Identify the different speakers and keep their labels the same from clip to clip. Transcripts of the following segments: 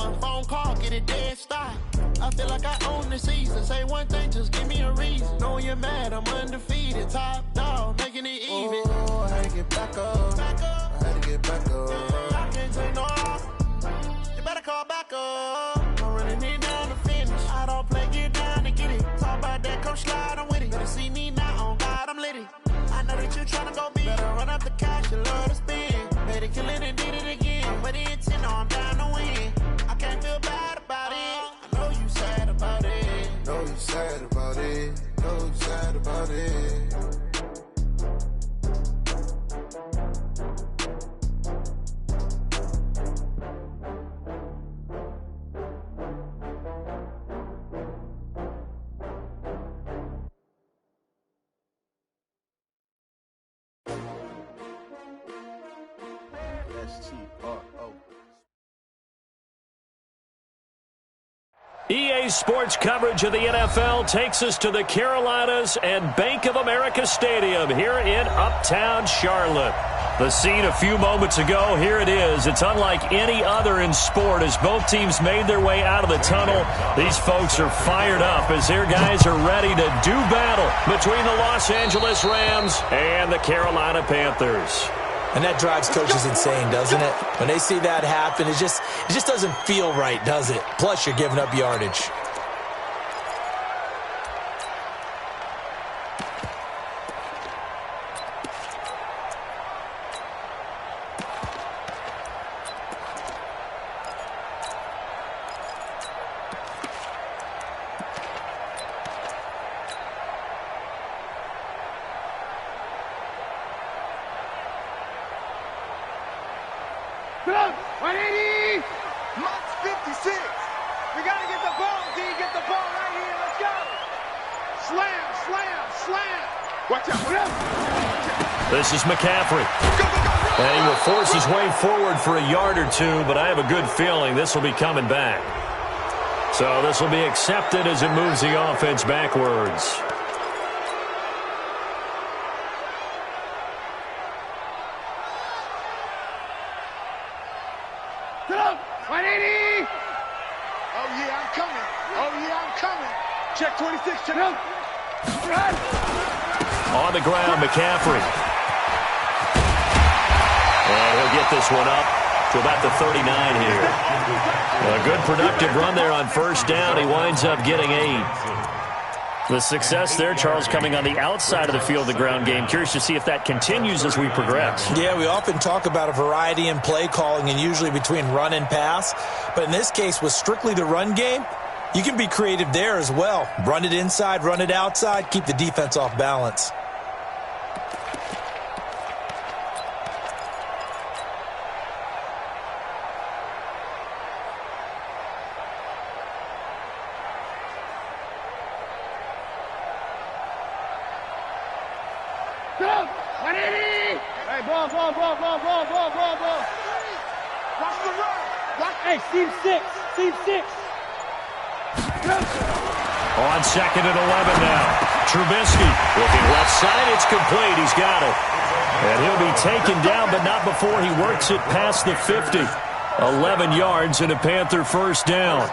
Speaker 1: One phone call, get it dead stop. I feel like I own the season. Say one thing, just give me a reason. Knowing you're mad, I'm undefeated. Top dog, making it even. Oh, I had to get back up. I had to get back up. I can't take no off. You better call back up. I'm running it down to finish. I don't play, get down to get it. Talk about that, come slide, I'm with it. Better see me now, on God, I'm litty. I know that you tryna go big. Better run up the cash, you love to spend. Better kill it and did it again. But the intent, no, I'm down to win. I can't feel bad about it. I know you sad about it. Know you sad about it. Know you sad about it.
Speaker 2: EA Sports coverage of the NFL takes us to the Carolinas and Bank of America Stadium here in Uptown Charlotte. The scene a few moments ago, here it is. It's unlike any other in sport as both teams made their way out of the tunnel. These folks are fired up as their guys are ready to do battle between the Los Angeles Rams and the Carolina Panthers.
Speaker 3: And that drives coaches insane, doesn't it? When they see that happen, it just doesn't feel right, does it? Plus, you're giving up yardage.
Speaker 2: This is McCaffrey. And he will force his way forward for a yard or two, but I have a good feeling this will be coming back. So this will be accepted as it moves the offense backwards.
Speaker 4: Oh, yeah, I'm coming. Oh, yeah, I'm coming. Check 26, check out.
Speaker 2: On the ground, McCaffrey. And he'll get this one up to about the 39 here. A good productive run there on first down. He winds up getting 8. The success there, Charles, coming on the outside of the field, the ground game. Curious to see if that continues as we progress.
Speaker 3: Yeah, we often talk about a variety in play calling and usually between run and pass. But in this case, with strictly the run game, you can be creative there as well. Run it inside, run it outside, keep the defense off balance.
Speaker 2: On second and 11 now. Trubisky looking left side. It's complete. He's got it. And he'll be taken down, but not before he works it past the 50. 11 yards and a Panther first down.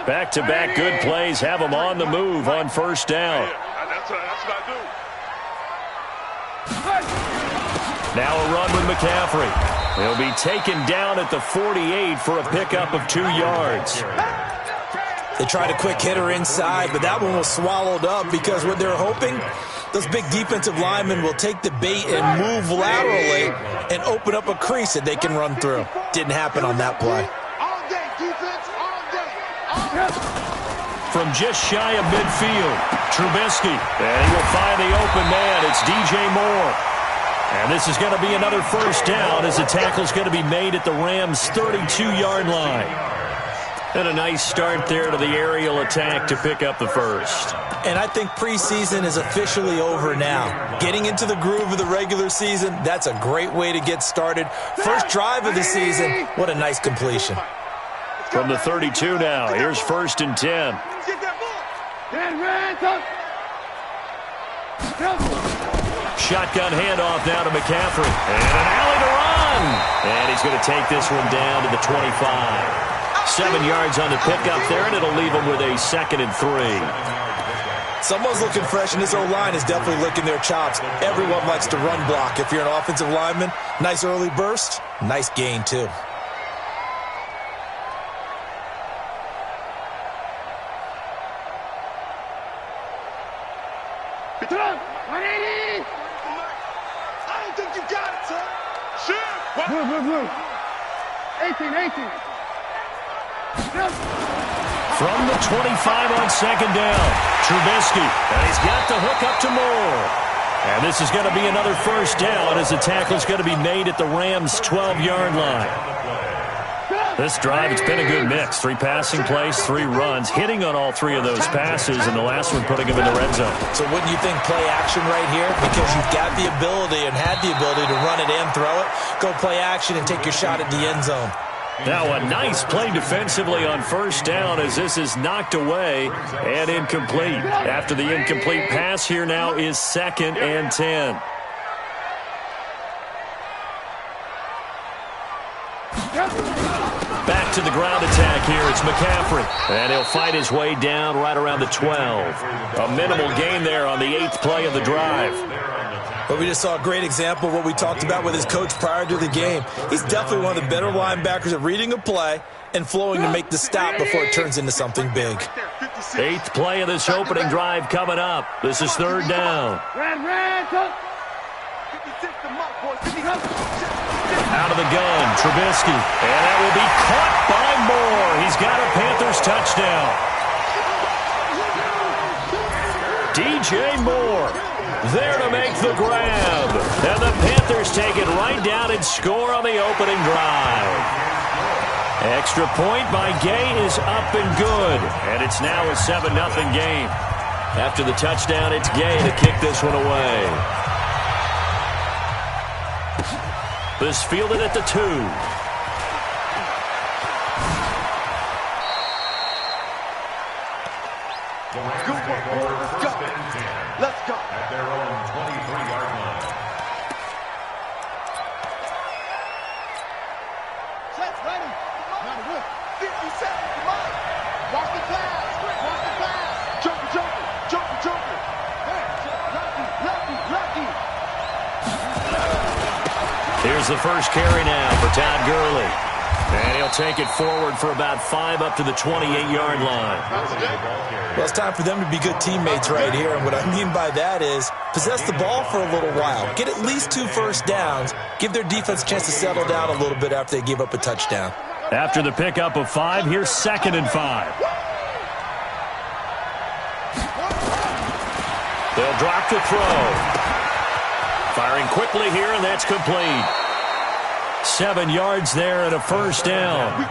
Speaker 2: Back-to-back good plays have him on the move on first down.
Speaker 4: That's what I do.
Speaker 2: Now a run with McCaffrey. He'll be taken down at the 48 for a pickup of 2 yards.
Speaker 3: They tried a quick hitter inside, but that one was swallowed up because what they're hoping, those big defensive linemen will take the bait and move laterally and open up a crease that they can run through. Didn't happen on that play.
Speaker 4: All day, defense, all day. All day.
Speaker 2: From just shy of midfield, Trubisky. And he will find the open man. It's DJ Moore. And this is going to be another first down as the tackle's going to be made at the Rams' 32-yard line. And a nice start there to the aerial attack to pick up the first.
Speaker 3: And I think preseason is officially over now. Getting into the groove of the regular season, that's a great way to get started. First drive of the season, what a nice completion.
Speaker 2: From the 32 now, here's first and 10. Shotgun handoff now to McCaffrey. And an alley to run. And he's going to take this one down to the 25. 7 yards on the pickup there, and it'll leave him with a 2nd and 3.
Speaker 3: Someone's looking fresh, and this O-line is definitely licking their chops. Everyone likes to run block. If you're an offensive lineman, nice early burst, nice gain, too.
Speaker 4: I don't think you got it, sir. Sure.
Speaker 5: Blue. 18.
Speaker 2: From the 25 on 2nd down, Trubisky, and he's got the hook up to Moore. And this is going to be another 1st down as the tackle's going to be made at the Rams' 12-yard line. This drive, it's been a good mix. 3 passing plays, 3 runs, hitting on all 3 of those passes, and the last one putting him in the red zone.
Speaker 3: So wouldn't you think play action right here? Because you've got the ability and had the ability to run it and throw it. Go play action and take your shot at the end zone.
Speaker 2: Now a nice play defensively on 1st down as this is knocked away and incomplete. After the incomplete pass, here now is 2nd and 10. Back to the ground attack here. It's McCaffrey. And he'll fight his way down right around the 12. A minimal gain there on the 8th play of the drive.
Speaker 3: But we just saw a great example of what we talked about with his coach prior to the game. He's definitely one of the better linebackers at reading a play and flowing to make the stop before it turns into something big.
Speaker 2: 8th play of this opening drive coming up. This is 3rd down. Out of the gun, Trubisky. And that will be caught by Moore. He's got a Panthers touchdown. DJ Moore there to make the grab. And the Panthers take it right down and score on the opening drive. Extra point by Gay is up and good. And it's now a 7-0 game. After the touchdown, it's Gay to kick this one away. This fielded at the 2.
Speaker 4: Let's go.
Speaker 6: At their own 23-yard line.
Speaker 4: Set, ready. 50 seconds, come on. Watch the pass. Joker. Lucky.
Speaker 2: Here's the first carry now for Todd Gurley. And he'll take it forward for about 5 up to the 28-yard line.
Speaker 3: Well, it's time for them to be good teammates right here. And what I mean by that is possess the ball for a little while. Get at least 2 first downs. Give their defense a chance to settle down a little bit after they give up a touchdown.
Speaker 2: After the pickup of 5, here's 2nd and 5. They'll drop to throw. Firing quickly here, and that's complete. 7 yards there and a 1st down.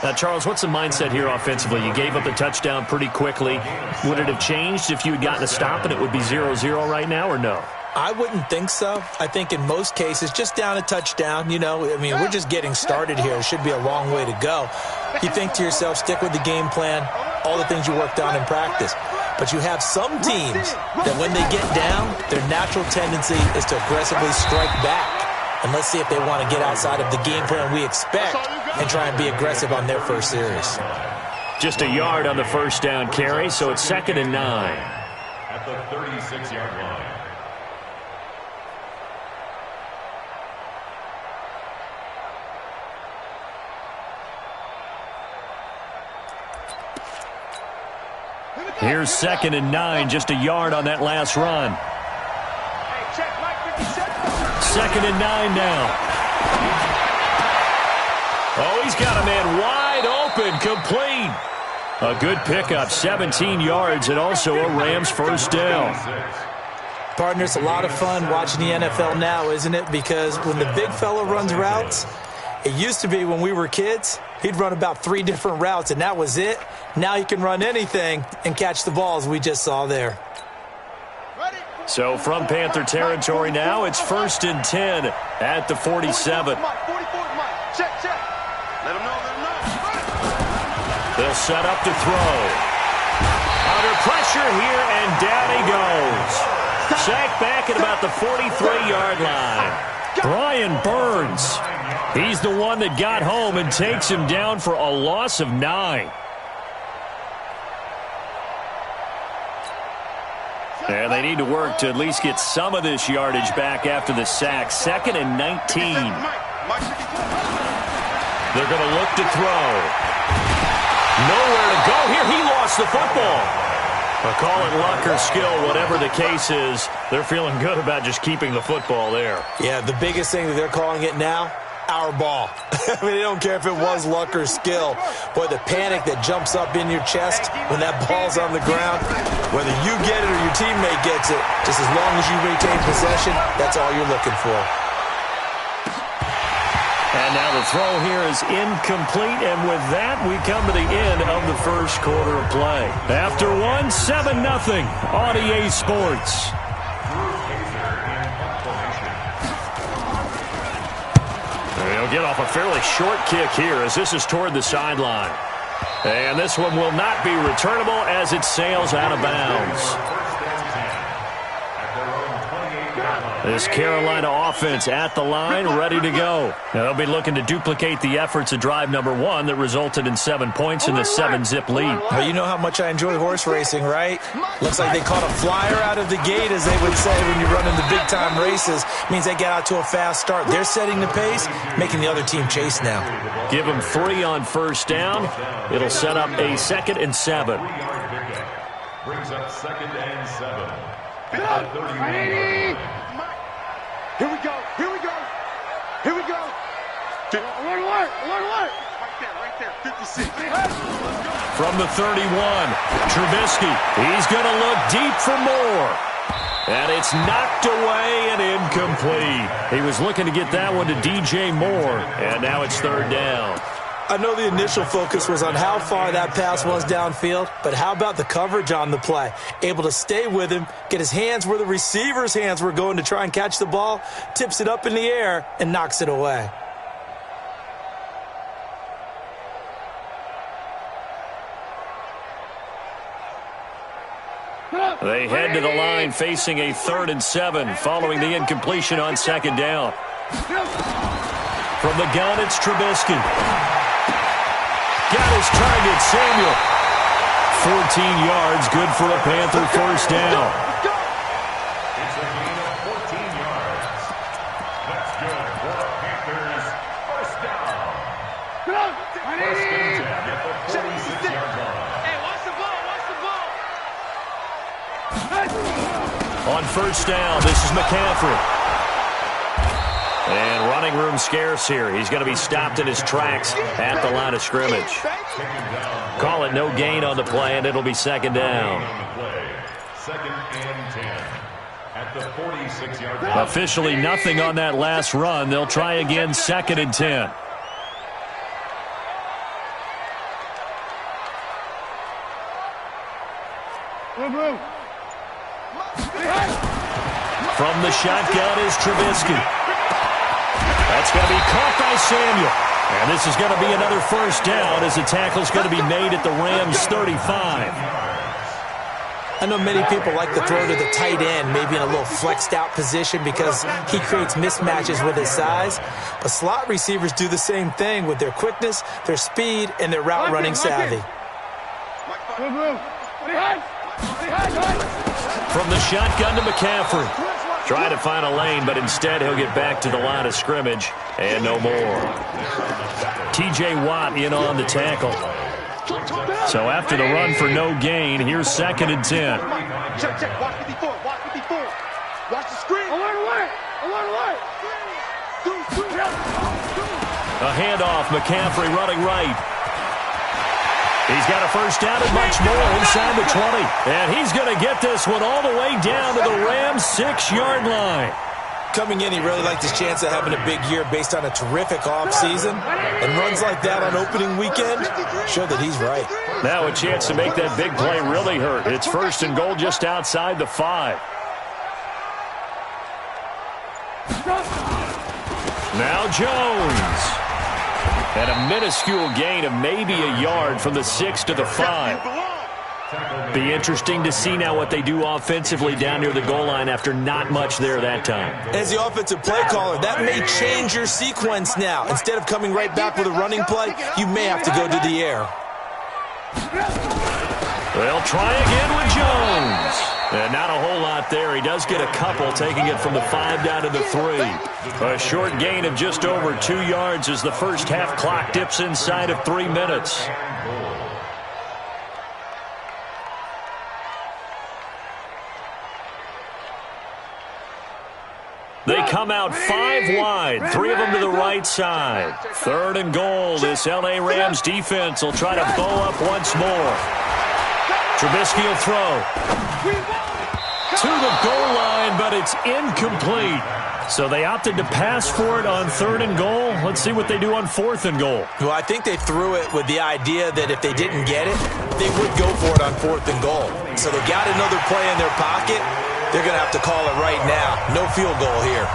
Speaker 2: Now, Charles, what's the mindset here offensively? You gave up a touchdown pretty quickly. Would it have changed if you had gotten a stop and it would be 0-0 right now, or no?
Speaker 3: I wouldn't think so. I think in most cases, just down a touchdown, we're just getting started here. It should be a long way to go. You think to yourself, stick with the game plan, all the things you worked on in practice. But you have some teams that when they get down, their natural tendency is to aggressively strike back. And let's see if they want to get outside of the game plan we expect and try and be aggressive on their first series.
Speaker 2: Just a yard on the 1st down carry, so it's 2nd and 9.
Speaker 6: At the 36-yard line.
Speaker 2: Here's 2nd and 9, just a yard on that last run. 2nd and 9 now. Oh, he's got a man wide open, complete. A good pickup, 17 yards, and also a Rams 1st down.
Speaker 3: Partner, it's a lot of fun watching the NFL now, isn't it? Because when the big fella runs routes, it used to be when we were kids, he'd run about 3 different routes, and that was it. Now he can run anything and catch the balls we just saw there.
Speaker 2: So from Panther territory now, it's 1st and 10 at the 47. They'll set up to throw. Under pressure here, and down he goes. Sacked back at about the 43-yard line. Brian Burns, he's the one that got home and takes him down for a loss of 9. And they need to work to at least get some of this yardage back after the sack. 2nd and 19. They're going to look to throw. Nowhere to go here. He lost the football. But call it luck or skill, whatever the case is, they're feeling good about just keeping the football there.
Speaker 3: Yeah, the biggest thing that they're calling it now, our ball. I mean, they don't care if it was luck or skill. Boy, the panic that jumps up in your chest when that ball's on the ground, whether you get it or your teammate gets it, just as long as you retain possession, that's all you're looking for.
Speaker 2: And now the throw here is incomplete, and with that, we come to the end of the first quarter of play. After one, 7-0 on EA Sports. He'll get off a fairly short kick here as this is toward the sideline. And this one will not be returnable as it sails out of bounds. This Carolina offense at the line, ready to go. Now they'll be looking to duplicate the efforts of drive number 1 that resulted in 7 points in the 7-zip lead.
Speaker 3: Well, you know how much I enjoy horse racing, right? Looks like they caught a flyer out of the gate, as they would say when you run in the big-time races. Means they get out to a fast start. They're setting the pace, making the other team chase now.
Speaker 2: Give them 3 on first down. It'll set up a 2nd and 7.
Speaker 6: Brings up 2nd and 7.
Speaker 4: Here we go. Here we go. Here we go. Alert, alert, alert, alert. Right there, 56.
Speaker 2: From the 31, Trubisky. He's going to look deep for more. And it's knocked away and incomplete. He was looking to get that one to DJ Moore, and now it's 3rd down.
Speaker 3: I know the initial focus was on how far that pass was downfield, but how about the coverage on the play? Able to stay with him, get his hands where the receiver's hands were going to try and catch the ball, tips it up in the air, and knocks it away.
Speaker 2: They head to the line facing a 3rd and 7 following the incompletion on 2nd down. From the gun, it's Trubisky. Got his target, Samuel. 14 yards, good for a Panther first down.
Speaker 6: It's a gain of 14 yards. That's good for a Panthers first down. First and 10 at the 46-yard line.
Speaker 4: Hey, watch the ball, watch the ball.
Speaker 2: On first down, this is McCaffrey. And running room scarce here. He's going to be stopped in his tracks at the line of scrimmage. Call it no gain on the play, and it'll be 2nd down.
Speaker 6: 2nd and 10 at the 46-yard line.
Speaker 2: Officially nothing on that last run. They'll try again 2nd and 10. From the shotgun is Trubisky. That's going to be caught by Samuel. And this is going to be another first down as the tackle's going to be made at the Rams' 35.
Speaker 3: I know many people like to throw to the tight end, maybe in a little flexed out position because he creates mismatches with his size. But slot receivers do the same thing with their quickness, their speed, and their route running savvy.
Speaker 2: From the shotgun to McCaffrey. Trying to find a lane, but instead he'll get back to the line of scrimmage and no more. T.J. Watt in on the tackle. So after the run for no gain, here's 2nd and 10.
Speaker 4: Check, check. Watch 54. Watch 54. Watch the screen. Alert, alert. Alert, alert.
Speaker 2: A handoff. McCaffrey running right. He's got a first down and much more inside the 20. And he's going to get this one all the way down to the Rams' 6-yard line.
Speaker 3: Coming in, he really liked his chance of having a big year based on a terrific offseason. And runs like that on opening weekend show that he's right.
Speaker 2: Now a chance to make that big play really hurt. It's 1st and goal just outside the 5. Now Jones. And a minuscule gain of maybe a yard from the 6 to the 5. Be interesting to see now what they do offensively down near the goal line after not much there that time.
Speaker 3: As the offensive play caller, that may change your sequence now. Instead of coming right back with a running play, you may have to go to the air.
Speaker 2: They'll try again with Jones. And not a whole lot there. He does get a couple, taking it from the 5 down to the 3. A short gain of just over 2 yards as the first half clock dips inside of 3 minutes. They come out 5 wide, 3 of them to the right side. 3rd and goal. This L.A. Rams defense will try to bow up once more. Trubisky will throw to the goal line, but it's incomplete. So they opted to pass for it on 3rd and goal. Let's see what they do on 4th and goal.
Speaker 3: Well, I think they threw it with the idea that if they didn't get it, they would go for it on 4th and goal. So they got another play in their pocket. They're going to have to call it right now. No field goal here.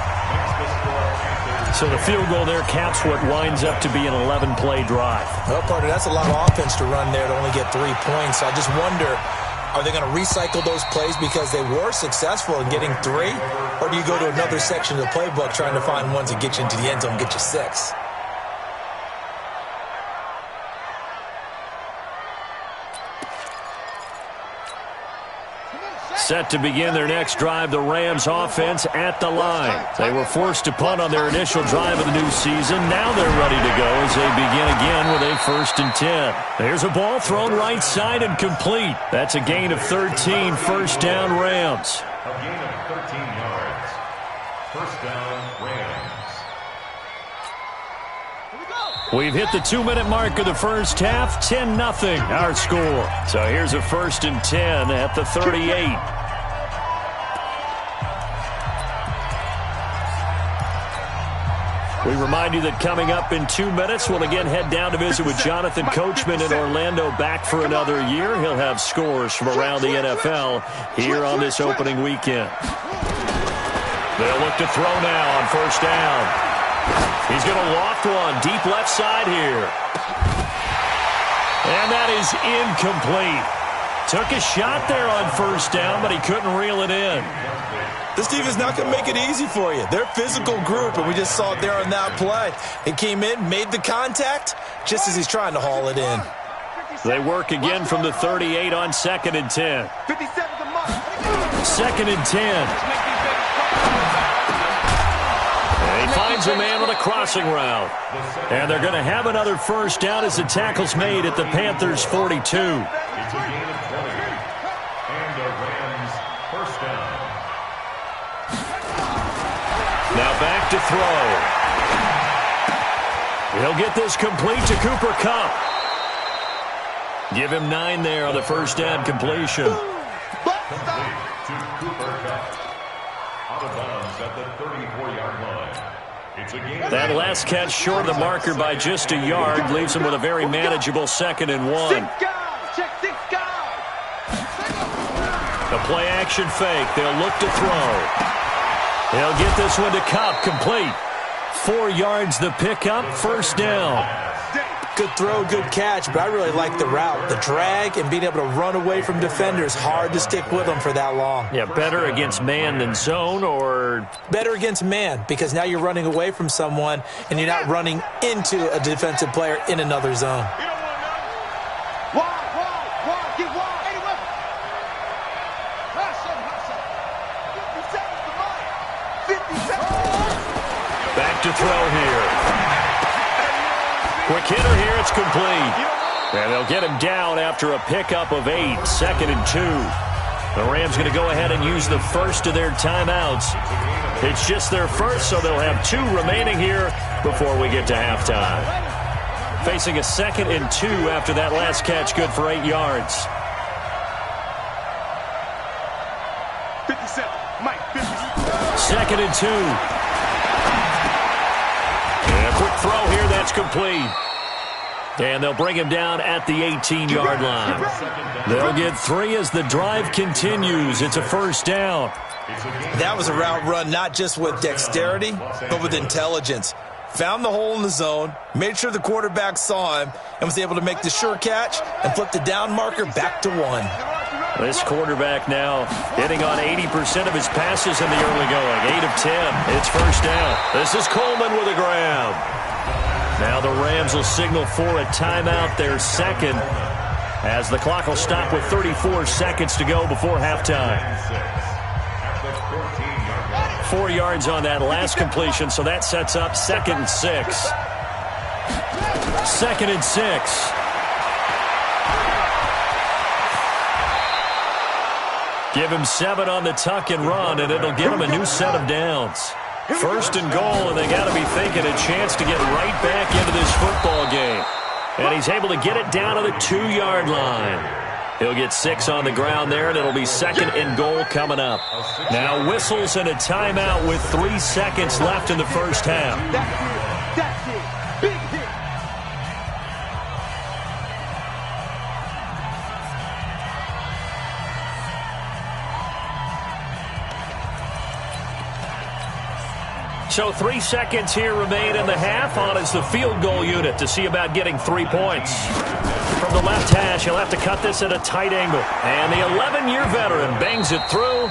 Speaker 2: So the field goal there caps what winds up to be an 11-play drive.
Speaker 3: Well, partner, that's a lot of offense to run there to only get 3 points. I just wonder, are they going to recycle those plays because they were successful in getting 3? Or do you go to another section of the playbook trying to find ones that get you into the end zone and get you 6?
Speaker 2: Set to begin their next drive, the Rams offense at the line. They were forced to punt on their initial drive of the new season. Now they're ready to go as they begin again with a 1st and 10. There's a ball thrown right side and complete. That's a gain of 13, first down Rams.
Speaker 6: A gain of 13 yards. First down Rams.
Speaker 2: We've hit the 2-minute mark of the first half, 10-0 our score. So here's a 1st and 10 at the 38. We remind you that coming up in 2 minutes, we'll again head down to visit with Jonathan Coachman in Orlando, back for another year. He'll have scores from around the NFL here on this opening weekend. They'll look to throw now on 1st down. He's going to loft one deep left side here. And that is incomplete. Took a shot there on 1st down, but he couldn't reel it in.
Speaker 3: This team is not going to make it easy for you. They're a physical group, and we just saw it there on that play. He came in, made the contact, just as he's trying to haul it in.
Speaker 2: They work again from the 38 on 2nd and 10. 2nd and 10. And he finds a man on a crossing route. And they're going to have another 1st down as the tackle's made at the Panthers' 42.
Speaker 6: It's a gain of 20. And a Rams 1st down.
Speaker 2: Now back to throw. He'll get this complete to Cooper Kupp. Give him 9 there on the 1st down completion.
Speaker 6: Complete to Cooper Kupp. Out of bounds at the 34-yard line. It's a gain of
Speaker 2: That last catch short of the marker by just a yard leaves him with a very manageable 2nd and 1. A play-action fake. They'll look to throw. They'll get this one to Kupp, complete. 4 yards the pickup, 1st down.
Speaker 3: Good throw, good catch, but I really like the route. The drag and being able to run away from defenders, hard to stick with them for that long.
Speaker 2: Yeah, better against man than zone, or?
Speaker 3: Better against man, because now you're running away from someone and you're not running into a defensive player in another zone.
Speaker 2: Back to throw here. Quick hitter here, it's complete. And they'll get him down after a pickup of 8, 2nd and 2. The Rams going to go ahead and use the first of their timeouts. It's just their first, so they'll have 2 remaining here before we get to halftime. Facing a 2nd and 2 after that last catch, good for 8 yards.
Speaker 4: 57, Mike,
Speaker 2: 2nd and 2. And a quick throw here, that's complete. And they'll bring him down at the 18-yard line. They'll get 3 as the drive continues. It's a 1st down.
Speaker 3: That was a route run not just with dexterity, but with intelligence. Found the hole in the zone, made sure the quarterback saw him, and was able to make the sure catch and flip the down marker back to 1.
Speaker 2: This quarterback now hitting on 80% of his passes in the early going. 8 of 10. It's first down. This is Coleman with a grab. Now the Rams will signal for a timeout, their second, as the clock will stop with 34 seconds to go before halftime. 4 yards on that last completion, so that sets up 2nd and 6. 2nd and 6. Give him 7 on the tuck and run, and it'll give him a new set of downs. 1st and goal, and they got to be thinking a chance to get right back into this football game. And he's able to get it down to the 2-yard line. He'll get 6 on the ground there, and it'll be 2nd and goal coming up. Now whistles and a timeout with 3 seconds left in the first half.
Speaker 4: That's it. Big hit.
Speaker 2: So 3 seconds here remain in the half. On is the field goal unit to see about getting 3 points. From the left hash, he'll have to cut this at a tight angle. And the 11-year veteran bangs it through.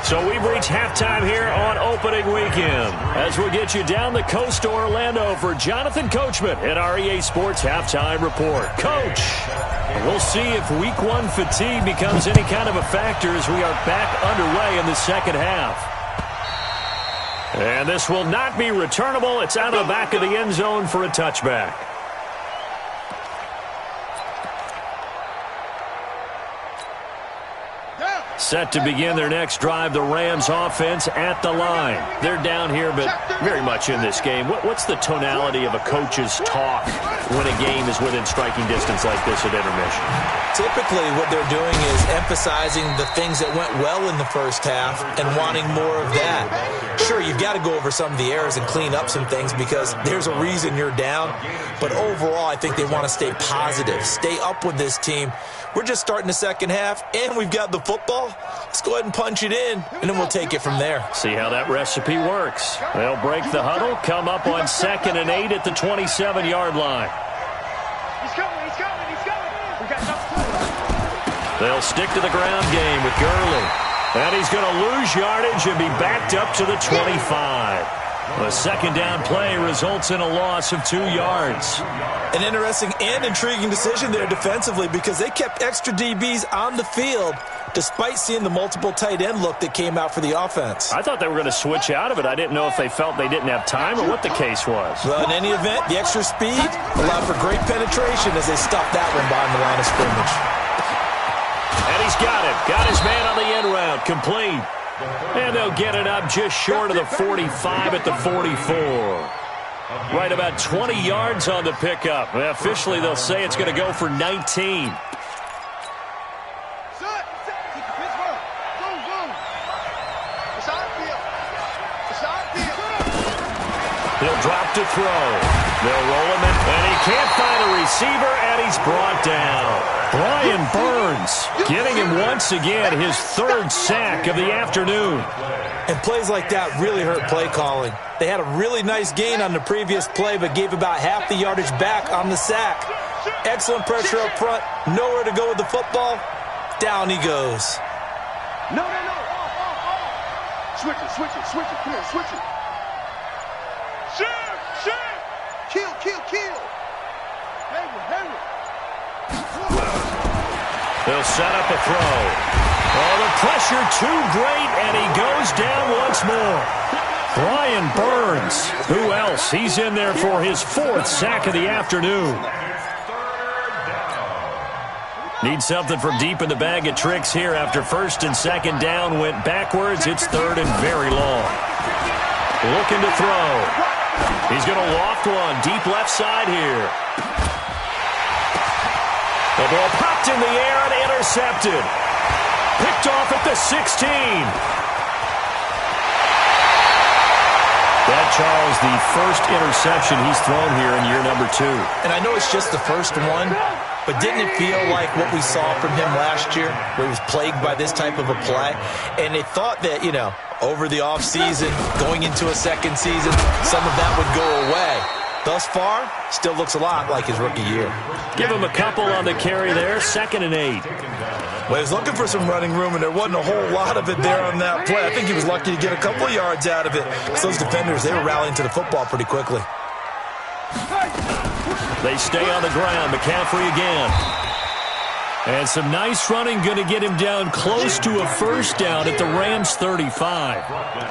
Speaker 2: So we've reached halftime here on opening weekend. As we'll get you down the coast to Orlando for Jonathan Coachman at our EA Sports Halftime Report. Coach, we'll see if Week 1 fatigue becomes any kind of a factor as we are back underway in the second half. And this will not be returnable. It's out of the back of the end zone for a touchback. Set to begin their next drive, the Rams offense at the line. They're down here, but very much in this game. What's the tonality of a coach's talk when a game is within striking distance like this at intermission?
Speaker 3: Typically, what they're doing is emphasizing the things that went well in the first half and wanting more of that. Sure, you've got to go over some of the errors and clean up some things because there's a reason you're down. But overall, I think they want to stay positive, stay up with this team. We're just starting the second half, and we've got the football. Let's go ahead and punch it in, and then we'll take it from there.
Speaker 2: See how that recipe works. They'll break the huddle, come up on 2nd and 8 at the 27-yard line.
Speaker 4: He's coming. We got enough.
Speaker 2: They'll stick to the ground game with Gurley. And he's going to lose yardage and be backed up to the 25. The second down play results in a loss of 2 yards.
Speaker 3: An interesting and intriguing decision there defensively because they kept extra DBs on the field despite seeing the multiple tight end look that came out for the offense.
Speaker 2: I thought they were going to switch out of it. I didn't know if they felt they didn't have time or what the case was.
Speaker 3: Well, in any event, the extra speed allowed for great penetration as they stopped that one behind the line of scrimmage.
Speaker 2: And he's got it. Got his man on the end route. Complete. And they'll get it up just short of the 45 at the 44. Right about 20 yards on the pickup. Officially, they'll say it's going to go for 19. He'll drop to throw. They'll roll him in, and he can't find a receiver, and he's brought down. Brian Burns getting him once again his 3rd sack of the afternoon.
Speaker 3: And plays like that really hurt play calling. They had a really nice gain on the previous play, but gave about half the yardage back on the sack. Excellent pressure up front. Nowhere to go with the football. Down he goes.
Speaker 4: No. Switch it. Come here, switch it. Shoot. Kill. Hayward.
Speaker 2: They'll set up a throw. Oh, the pressure too great, and he goes down once more. Brian Burns. Who else? He's in there for his 4th sack of the afternoon. Need something from deep in the bag of tricks here after 1st and 2nd down went backwards. It's 3rd and very long. Looking to throw. He's going to loft one deep left side here. The ball popped in the air and intercepted. Picked off at the 16. That, Charles, the first interception he's thrown here in year number 2.
Speaker 3: And I know it's just the first one, but didn't it feel like what we saw from him last year, where he was plagued by this type of a play? And they thought that, over the offseason, going into a second season, some of that would go away. Thus far, still looks a lot like his rookie year.
Speaker 2: Give him a couple on the carry there, 2nd and 8.
Speaker 3: Well, he was looking for some running room, and there wasn't a whole lot of it there on that play. I think he was lucky to get a couple of yards out of it. So those defenders, they were rallying to the football pretty quickly.
Speaker 2: They stay on the ground. McCaffrey again. And some nice running, going to get him down close to a first down at the Rams' 35.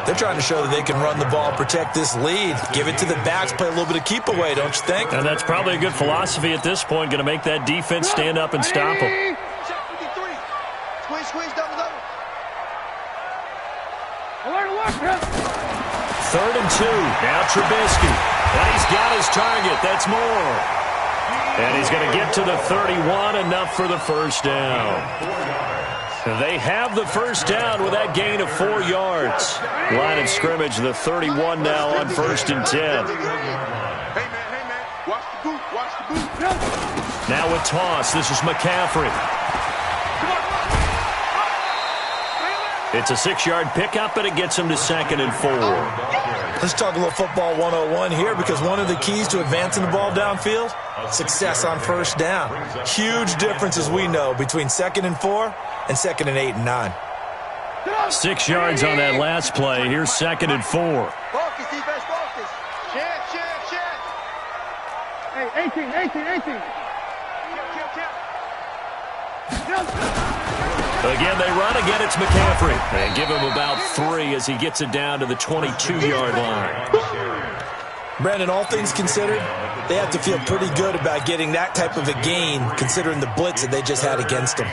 Speaker 3: They're trying to show that they can run the ball, protect this lead, give it to the backs, play a little bit of keep away, don't you think?
Speaker 2: And that's probably a good philosophy at this point, going to make that defense stand up and stop them.
Speaker 4: Squeeze, double.
Speaker 2: 3rd and 2. Now Trubisky. And he's got his target. That's more. And he's going to get to the 31, enough for the first down. They have the first down with that gain of 4 yards. Line of scrimmage, the 31 now on 1st and 10.
Speaker 4: Hey, man, watch the boot.
Speaker 2: Now a toss. This is McCaffrey. It's a 6-yard pickup, and it gets him to 2nd and 4.
Speaker 3: Let's talk a little football 101 here, because one of the keys to advancing the ball downfield, success on first down. Huge difference, as we know, between 2nd and 4 and 2nd and 8 and 9.
Speaker 2: 6 yards on that last play. Here's 2nd and 4.
Speaker 4: Focus, defense, focus. Check.
Speaker 5: Hey, 18.
Speaker 2: Again, they run. Again, it's McCaffrey. And give him about 3 as he gets it down to the 22-yard line.
Speaker 3: Brandon, all things considered, they have to feel pretty good about getting that type of a gain, considering the blitz that they just had against them.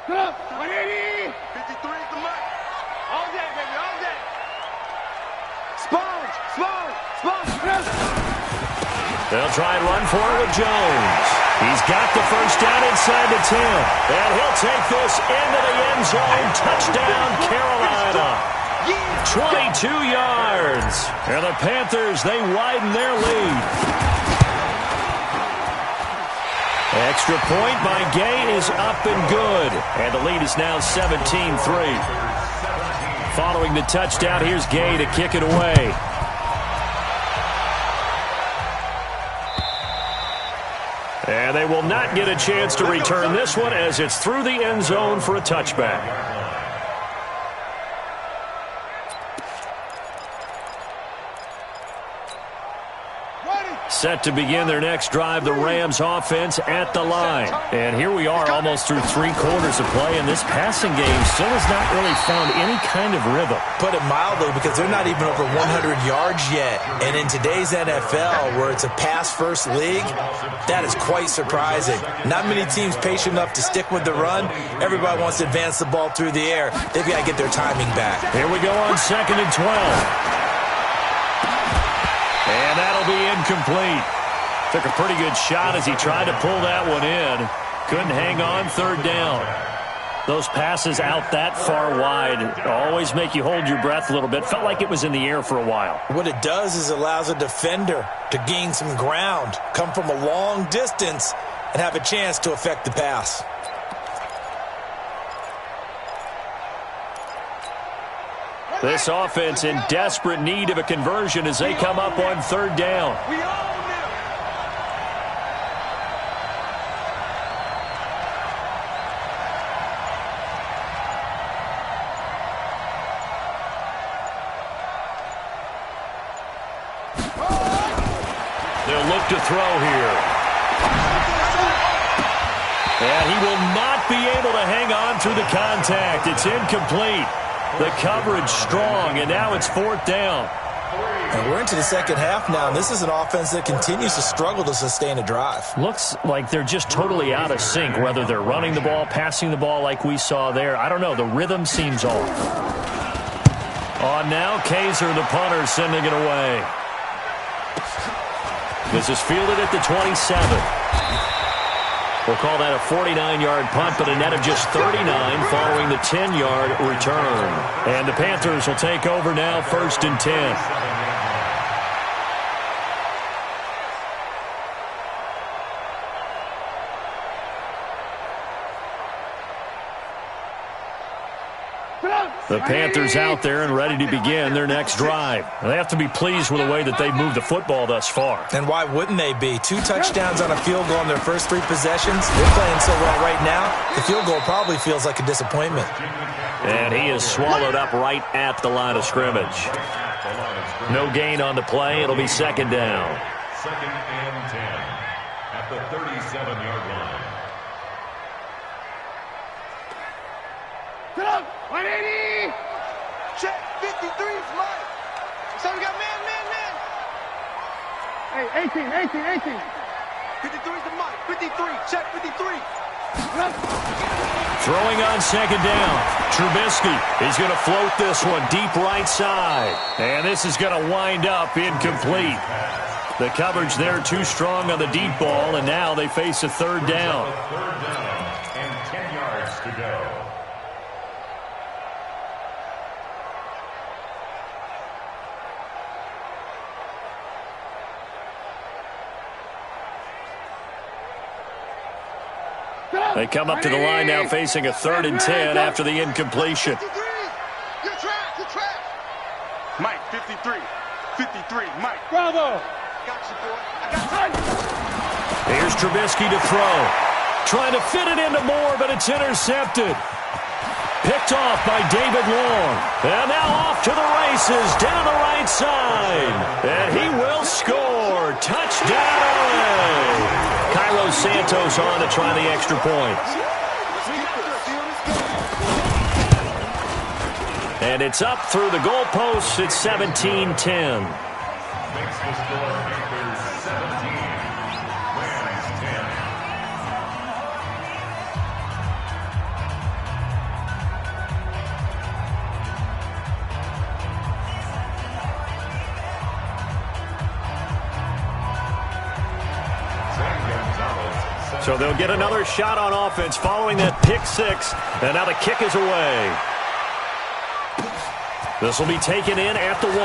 Speaker 4: Come on, 180. 53 is the mark. All day, baby, all day. Sponge.
Speaker 2: They'll try and run for it with Jones. He's got the first down inside the 10. And he'll take this into the end zone. Touchdown, Carolina. 22 yards. And the Panthers, they widen their lead. Extra point by Gay is up and good. And the lead is now 17-3. Following the touchdown, here's Gay to kick it away. And they will not get a chance to return this one, as it's through the end zone for a touchback. Set to begin their next drive, the Rams offense at the line. And here we are almost through 3 quarters of play, and this passing game still has not really found any kind of rhythm.
Speaker 3: Put it mildly, because they're not even over 100 yards yet. And in today's NFL, where it's a pass-first league, that is quite surprising. Not many teams patient enough to stick with the run. Everybody wants to advance the ball through the air. They've got to get their timing back.
Speaker 2: Here we go on 2nd and 12. And that'll be incomplete. Took a pretty good shot as he tried to pull that one in. Couldn't hang on 3rd down. Those passes out that far wide always make you hold your breath a little bit. Felt like it was in the air for a while.
Speaker 3: What it does is it allows a defender to gain some ground, come from a long distance, and have a chance to affect the pass.
Speaker 2: This offense in desperate need of a conversion as they come up on 3rd down. They'll look to throw here. And he will not be able to hang on through the contact. It's incomplete. The coverage strong, and now it's 4th down.
Speaker 3: And we're into the second half now, and this is an offense that continues to struggle to sustain a drive.
Speaker 2: Looks like they're just totally out of sync, whether they're running the ball, passing the ball like we saw there. I don't know. The rhythm seems off. On now, Kaiser, the punter, sending it away. This is fielded at the 27. We'll call that a 49-yard punt, but a net of just 39 following the 10-yard return. And the Panthers will take over now, 1st and 10. The Panthers out there and ready to begin their next drive. They have to be pleased with the way that they've moved the football thus far.
Speaker 3: And why wouldn't they be? 2 touchdowns on a field goal in their first 3 possessions. They're playing so well right now, the field goal probably feels like a disappointment.
Speaker 2: And he is swallowed up right at the line of scrimmage. No gain on the play. It'll be second down.
Speaker 6: 2nd and 10 at the 37-yard line.
Speaker 5: Get up! 180!
Speaker 4: Check, 53's Mike. So we got man.
Speaker 5: Hey, 18.
Speaker 4: 53's the Mike. 53, check 53.
Speaker 2: Throwing on second down. Trubisky is going to float this one deep right side. And this is going to wind up incomplete. The coverage there too strong on the deep ball, and now they face a third down.
Speaker 6: Third down and 10 yards to go.
Speaker 2: They come up to the line now facing a 3rd and 10 after the incompletion.
Speaker 4: 53. You're trash. Mike, 53. 53, Mike.
Speaker 5: Bravo!
Speaker 4: Got you, boy. I got you.
Speaker 2: Here's Trubisky to throw. Trying to fit it into Moore, but it's intercepted. Picked off by David Long. And now off to the races down the right side. And he will score. Touchdown LA. Cairo Santos on to try the extra point. And it's up through the goalposts. It's 17-10.
Speaker 6: Makes the score Panthers 17, Rams 10.
Speaker 2: So they'll get another shot on offense following that pick 6. And now the kick is away. This will be taken in at the 1.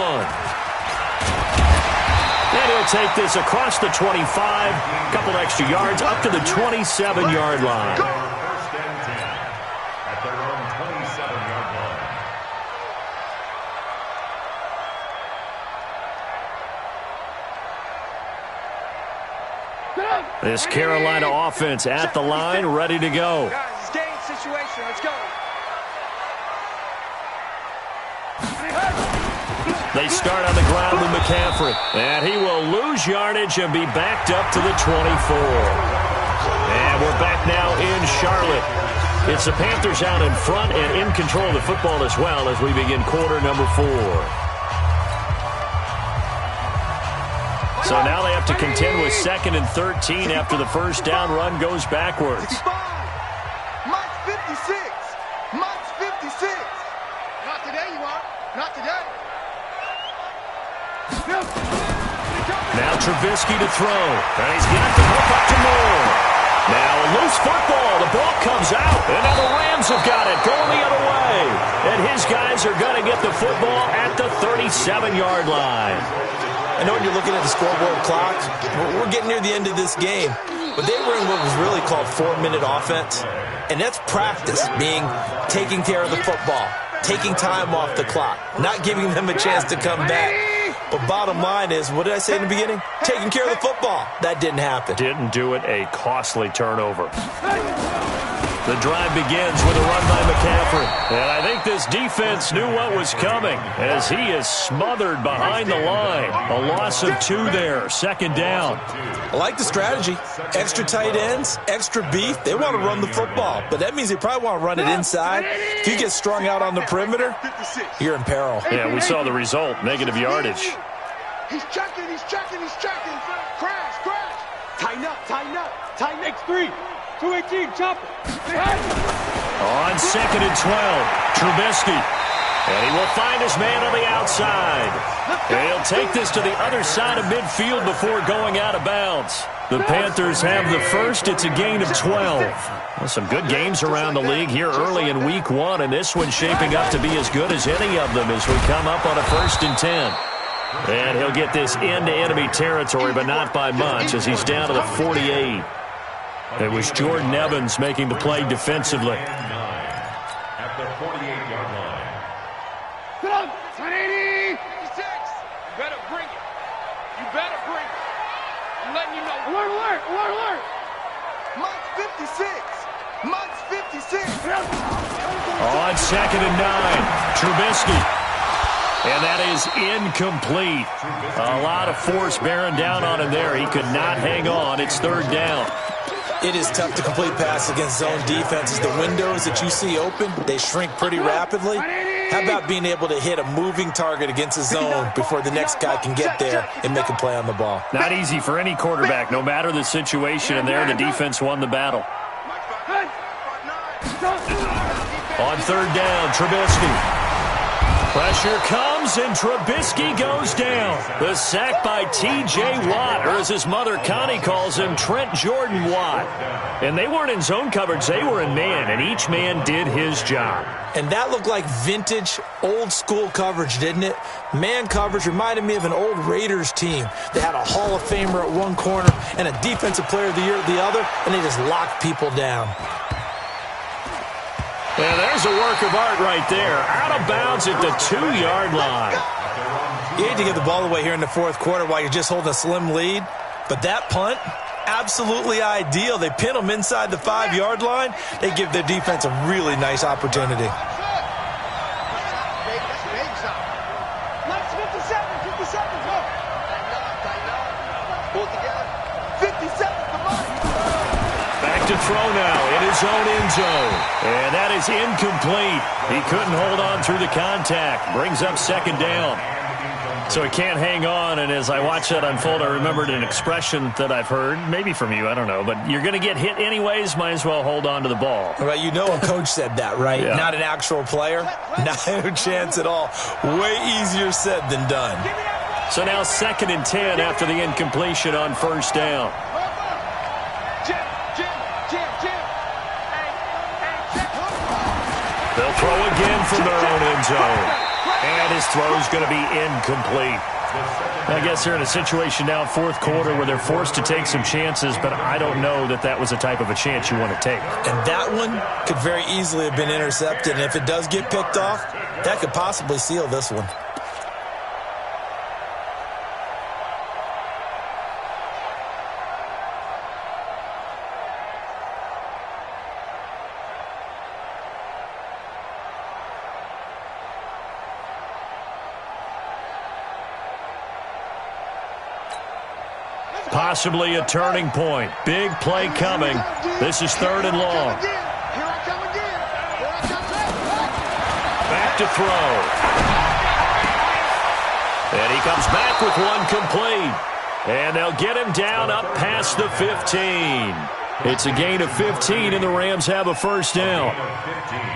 Speaker 2: And he'll take this across the 25. A couple extra yards up to the 27-yard line.
Speaker 6: First and 10 at their own 27-yard line.
Speaker 2: This Carolina offense at the line, ready to go.
Speaker 4: Guys, it's game situation. Let's go.
Speaker 2: They start on the ground with McCaffrey. And he will lose yardage and be backed up to the 24. And we're back now in Charlotte. It's the Panthers out in front and in control of the football as well as we begin quarter number 4. So now they have to contend with 2nd and 13 after the first down run goes backwards.
Speaker 4: 65. Mike's 56. Mike's 56. Not today, you are. Not today.
Speaker 2: Now Trubisky to throw. And he's got the hook up to Moore. Now a loose football. The ball comes out. And now the Rams have got it going the other way. And his guys are going to get the football at the 37-yard line.
Speaker 3: I know when you're looking at the scoreboard clock, we're getting near the end of this game, but they were in what was really called 4-minute offense, and that's practice, being taking care of the football, taking time off the clock, not giving them a chance to come back. But bottom line is, what did I say in the beginning? Taking care of the football. That didn't happen.
Speaker 2: Didn't do it, a costly turnover. The drive begins with a run by McCaffrey. And I think this defense knew what was coming as he is smothered behind the line. A loss of 2 there, second down.
Speaker 3: I like the strategy. Extra tight ends, extra beef. They want to run the football, but that means they probably want to run it inside. If you get strung out on the perimeter, you're in peril.
Speaker 2: Yeah, we saw the result, negative yardage.
Speaker 4: He's checking. Crash. Tighten up. Tighten
Speaker 5: X3. 218, chop it.
Speaker 2: On 2nd and 12, Trubisky. And he will find his man on the outside. And he'll take this to the other side of midfield before going out of bounds. The Panthers have the first. It's a gain of 12. Well, some good games around the league here early in week 1, and this one's shaping up to be as good as any of them as we come up on a 1st and 10. And he'll get this into enemy territory, but not by much as he's down to the 48. It was Jordan Evans making the play defensively.
Speaker 6: At the 48-yard line.
Speaker 5: Sit up. 180.
Speaker 4: 56. You better bring it. You better bring it. I'm letting you know.
Speaker 5: Alert, alert, alert, alert.
Speaker 7: Mike's 56. Mike's 56.
Speaker 2: On 2nd and 9, Trubisky. And that is incomplete. A lot of force bearing down on him there. He could not hang on. It's 3rd down.
Speaker 3: It is tough to complete passes against zone defenses. The windows that you see open, they shrink pretty rapidly. How about being able to hit a moving target against a zone before the next guy can get there and make a play on the ball?
Speaker 2: Not easy for any quarterback, no matter the situation. And there, the defense won the battle. On 3rd down, Trubisky. Pressure comes, and Trubisky goes down. The sack by T.J. Watt, or as his mother Connie calls him, Trent Jordan Watt. And they weren't in zone coverage, they were in man, and each man did his job.
Speaker 3: And that looked like vintage, old-school coverage, didn't it? Man coverage reminded me of an old Raiders team. They had a Hall of Famer at one corner and a Defensive Player of the Year at the other, and they just locked people down.
Speaker 2: And there's a work of art right there. Out of bounds at the 2-yard line.
Speaker 3: You hate to give the ball away here in the 4th quarter while you're just holding a slim lead, but that punt, absolutely ideal. They pin them inside the 5-yard line. They give their defense a really nice opportunity.
Speaker 7: Mike's 57. 57. Go. Pull together. 57 for Mike.
Speaker 2: Back to throw now in his own end zone. And that is incomplete. He couldn't hold on through the contact. Brings up 2nd down. So he can't hang on, and as I watch that unfold, I remembered an expression that I've heard, maybe from you, I don't know, but you're going to get hit anyways, might as well hold on to the ball.
Speaker 3: Well, you know a coach said that, right?
Speaker 2: Yeah.
Speaker 3: Not an actual player. No chance at all. Way easier said than done.
Speaker 2: So now 2nd and 10 after the incompletion on 1st down. They'll throw again from their own end zone. And his throw's going to be incomplete. I guess they're in a situation now, 4th quarter, where they're forced to take some chances, but I don't know that that was the type of a chance you want to take.
Speaker 3: And that one could very easily have been intercepted. And if it does get picked off, that could possibly seal this one.
Speaker 2: Possibly a turning point. Big play coming. This is 3rd and long. Back to throw. And he comes back with one complete. And they'll get him down up past the 15. It's a gain of 15, and the Rams have a 1st down.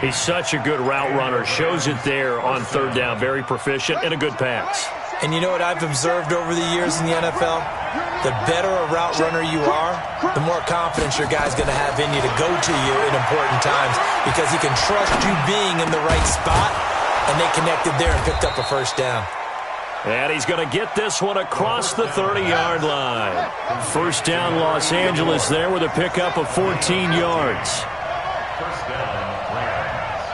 Speaker 2: He's such a good route runner. Shows it there on 3rd down. Very proficient and a good pass.
Speaker 3: And you know what I've observed over the years in the NFL? The better a route runner you are, the more confidence your guy's going to have in you to go to you in important times because he can trust you being in the right spot, and they connected there and picked up a 1st down.
Speaker 2: And he's going to get this one across the 30-yard line. 1st down, Los Angeles there with a pickup of 14 yards.
Speaker 6: 1st down, Rams.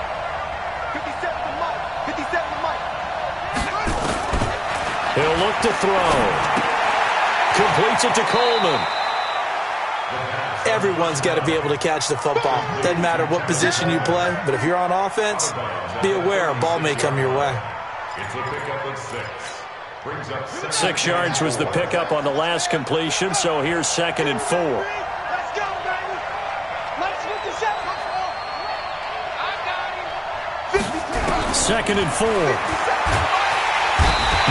Speaker 7: 57 for Mike. 57 for Mike.
Speaker 2: He'll look to throw. Completes it to Coleman.
Speaker 3: Everyone's got to be able to catch the football. Doesn't matter what position you play, but if you're on offense, be aware a ball may come your way.
Speaker 6: It's a pickup of 6. Brings up
Speaker 2: 6 yards was the pickup on the last completion, so here's 2nd and 4.
Speaker 5: Let's go, baby. Mike's 57. I got him.
Speaker 2: 2nd and 4.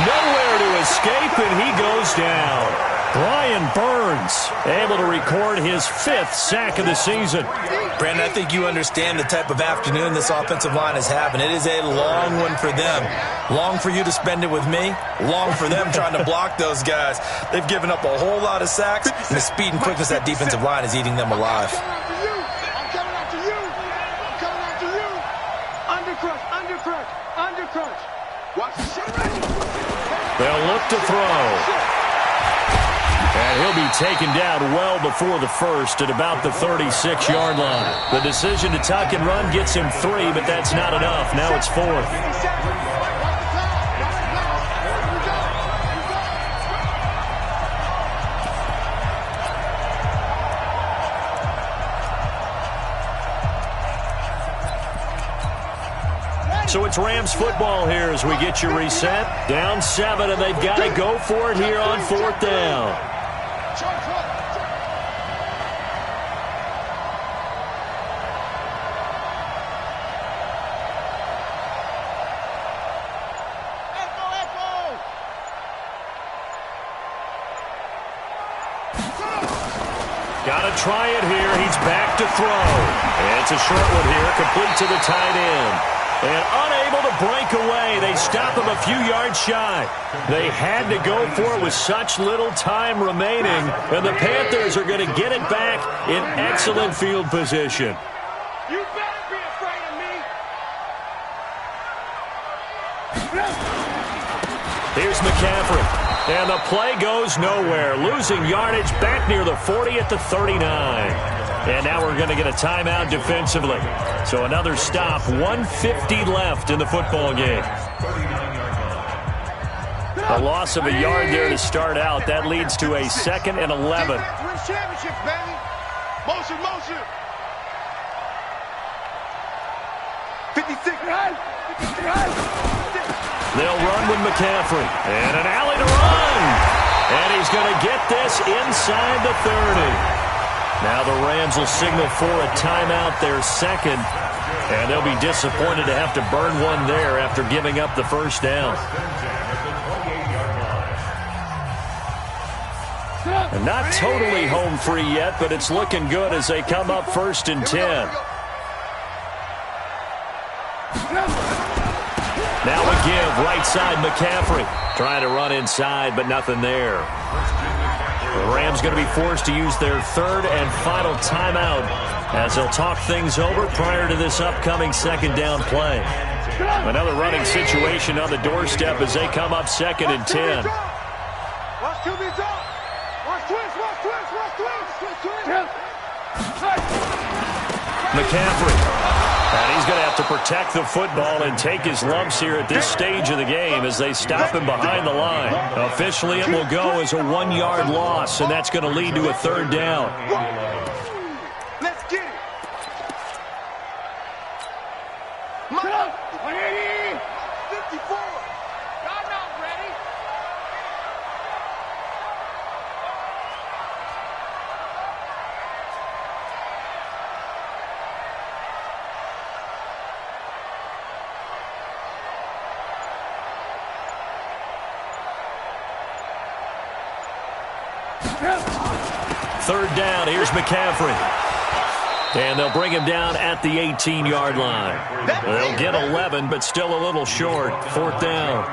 Speaker 2: Nowhere to escape, and he goes down. Brian Burns able to record his 5th sack of the season.
Speaker 3: Brandon, I think you understand the type of afternoon this offensive line is having. It is a long one for them. Long for you to spend it with me. Long for them trying to block those guys. They've given up a whole lot of sacks, and the speed and quickness of that defensive line is eating them alive.
Speaker 5: I'm coming after you. I'm coming after you. Undercrush, undercrush, undercrush. Watch the shit ready.
Speaker 2: They'll look to throw. And he'll be taken down well before the 1st at about the 36-yard line. The decision to tuck and run gets him 3, but that's not enough. Now it's 4th. So it's Rams football here as we get you reset. Down 7, and they've got to go for it here on 4th down. Got to try it here. He's back to throw. And it's a short one here, complete to the tight end. And unable to break away. They stop him a few yards shy. They had to go for it with such little time remaining. And the Panthers are going to get it back in excellent field position.
Speaker 5: You better be afraid of me.
Speaker 2: Here's McCaffrey. And the play goes nowhere. Losing yardage back near the 40 at the 39. And now we're going to get a timeout defensively. So another stop. 1:50 left in the football game. A loss of a yard there to start out. That leads to a 2nd and 11.
Speaker 5: Win championships, baby. Motion, motion. 56.
Speaker 2: They'll run with McCaffrey. And an alley to run. And he's going to get this inside the 30. Now the Rams will signal for a timeout, their 2nd. And they'll be disappointed to have to burn one there after giving up the first down. And not totally home free yet, but it's looking good as they come up 1st and 10. Now a give, right side McCaffrey. Trying to run inside, but nothing there. The Rams going to be forced to use their 3rd and final timeout as they'll talk things over prior to this upcoming 2nd down play. Another running situation on the doorstep as they come up 2nd and 10.
Speaker 5: Watch QB drop. Watch twist, watch twist, watch twist.
Speaker 2: McCaffrey. And he's going to have to protect the football and take his lumps here at this stage of the game as they stop him behind the line. Officially, it will go as a 1-yard loss, and that's going to lead to a 3rd down.
Speaker 5: Let's get it. 54. Y'all not ready.
Speaker 2: Third down, here's McCaffrey. And they'll bring him down at the 18-yard line. They'll get 11, but still a little short. 4th down.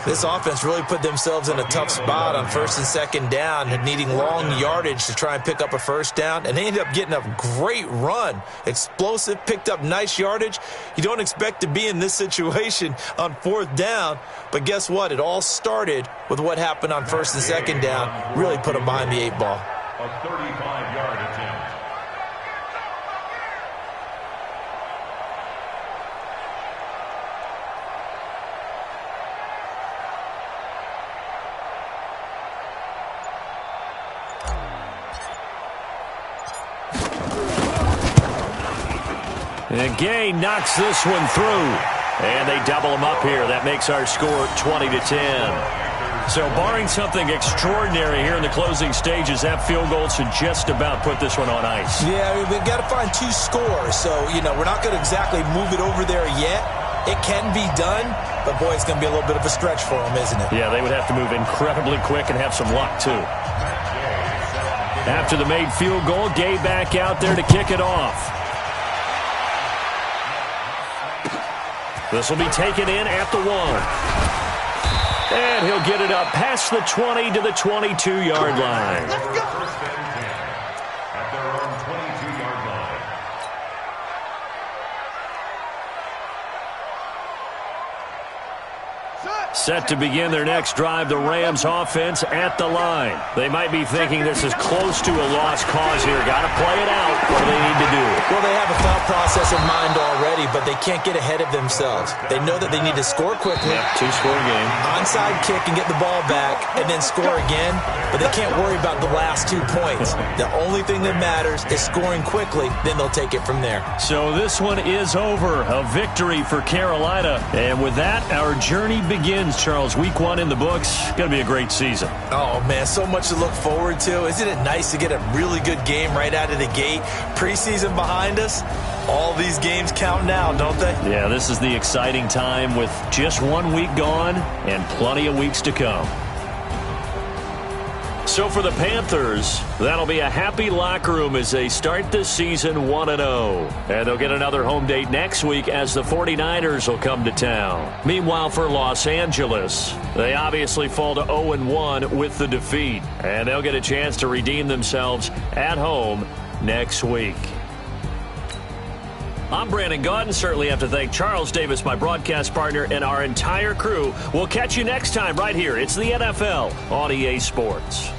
Speaker 3: This offense really put themselves in a tough spot on 1st and 2nd down, needing long yardage to try and pick up a 1st down, and they ended up getting a great run. Explosive, picked up nice yardage. You don't expect to be in this situation on 4th down, but guess what? It all started with what happened on 1st and 2nd down. Really put them behind the 8 ball.
Speaker 6: A 35-yard attempt.
Speaker 2: And Gay knocks this one through. And they double him up here. That makes our score 20-10. So barring something extraordinary here in the closing stages, that field goal should just about put this one on ice.
Speaker 3: Yeah, I mean, we've got to find 2 scores. So, we're not going to exactly move it over there yet. It can be done, but, boy, it's going to be a little bit of a stretch for them, isn't it?
Speaker 2: Yeah, they would have to move incredibly quick and have some luck, too. After the made field goal, Gay back out there to kick it off. This will be taken in at the 1. And he'll get it up past the 20 to the 22-yard line.
Speaker 6: Let's go. 1st and 10 at their own 22-yard line.
Speaker 5: Set.
Speaker 2: Set to begin their next drive, the Rams offense at the line. They might be thinking this is close to a lost cause here. Got to play it out. What do they need to do?
Speaker 3: Well, they have a thought process in mind already, but they can't get ahead of themselves. They know that they need to score quickly.
Speaker 2: Yep, two-score game.
Speaker 3: Onside kick and get the ball back, and then score again. But they can't worry about the last 2 points. The only thing that matters is scoring quickly. Then they'll take it from there.
Speaker 2: So this one is over. A victory for Carolina. And with that, our journey begins. Charles, week 1 in the books. Going to be a great season.
Speaker 3: Oh, man, so much to look forward to. Isn't it nice to get a really good game right out of the gate? Preseason behind us. All these games count now, don't they?
Speaker 2: Yeah, this is the exciting time with just 1 week gone and plenty of weeks to come. So for the Panthers, that'll be a happy locker room as they start this season 1-0. And they'll get another home date next week as the 49ers will come to town. Meanwhile, for Los Angeles, they obviously fall to 0-1 with the defeat. And they'll get a chance to redeem themselves at home next week. I'm Brandon Gaudin. Certainly have to thank Charles Davis, my broadcast partner, and our entire crew. We'll catch you next time right here. It's the NFL on EA Sports.